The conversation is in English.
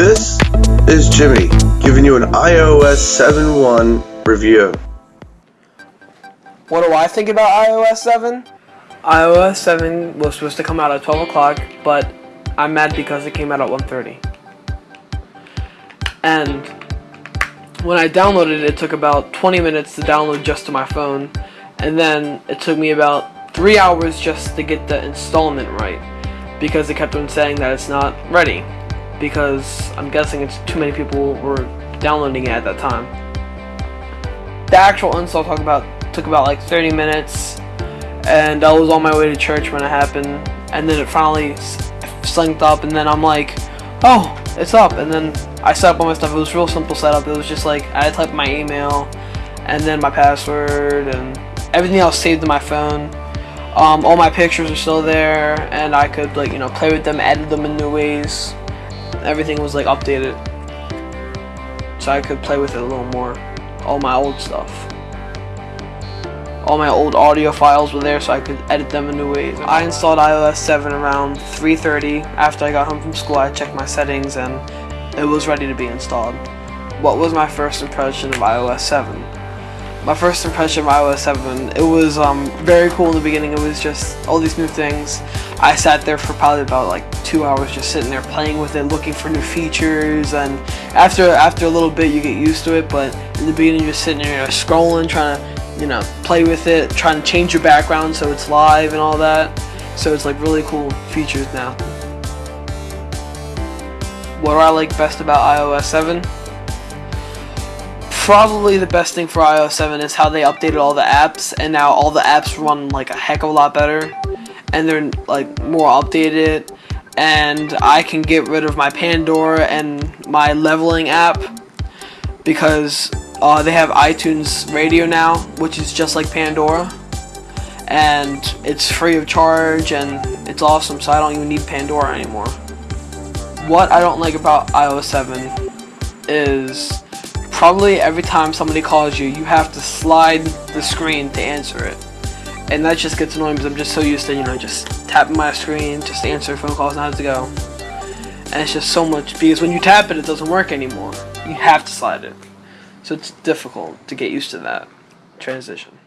This is Jimmy giving you an iOS 7.1 review. What do I think about iOS 7? iOS 7 was supposed to come out at 12 o'clock, but I'm mad because it came out at 1:30. And when I downloaded it, it took about 20 minutes to download just to my phone, and then it took me about 3 hours just to get the installment right, because it kept on saying that it's not ready, because I'm guessing it's too many people were downloading it at that time. The actual install took about like 30 minutes, and I was on my way to church when it happened, and then it finally synced up, and then I'm like, oh, it's up, and then I set up all my stuff. It was real simple setup. It was just like I had to type my email and then my password, and everything else saved to my phone. All my pictures are still there, and I could play with them, edit them in new ways. Everything was like updated, so I could play with it a little more. All my old stuff, all my old audio files were there, so I could edit them in new ways. I installed iOS 7 around 3:30. After I got home from school, I checked my settings and it was ready to be installed. What was my first impression of iOS 7? My first impression of iOS 7, it was very cool in the beginning. It was just all these new things. I sat there for probably about like 2 hours just sitting there playing with it, looking for new features, and after a little bit you get used to it, but in the beginning you're sitting there scrolling, trying to play with it, trying to change your background so it's live and all that. So it's like really cool features now. What do I like best about iOS 7? Probably the best thing for iOS 7 is how they updated all the apps, and now all the apps run like a heck of a lot better, and they're like more updated, and I can get rid of my Pandora and my leveling app because they have iTunes Radio now, which is just like Pandora, and it's free of charge, and it's awesome, so I don't even need Pandora anymore. What I don't like about iOS 7 is probably every time somebody calls you, you have to slide the screen to answer it. And that just gets annoying because I'm just so used to, just tapping my screen just to answer phone calls and how to go. And it's just so much, because when you tap it, it doesn't work anymore. You have to slide it. So it's difficult to get used to that transition.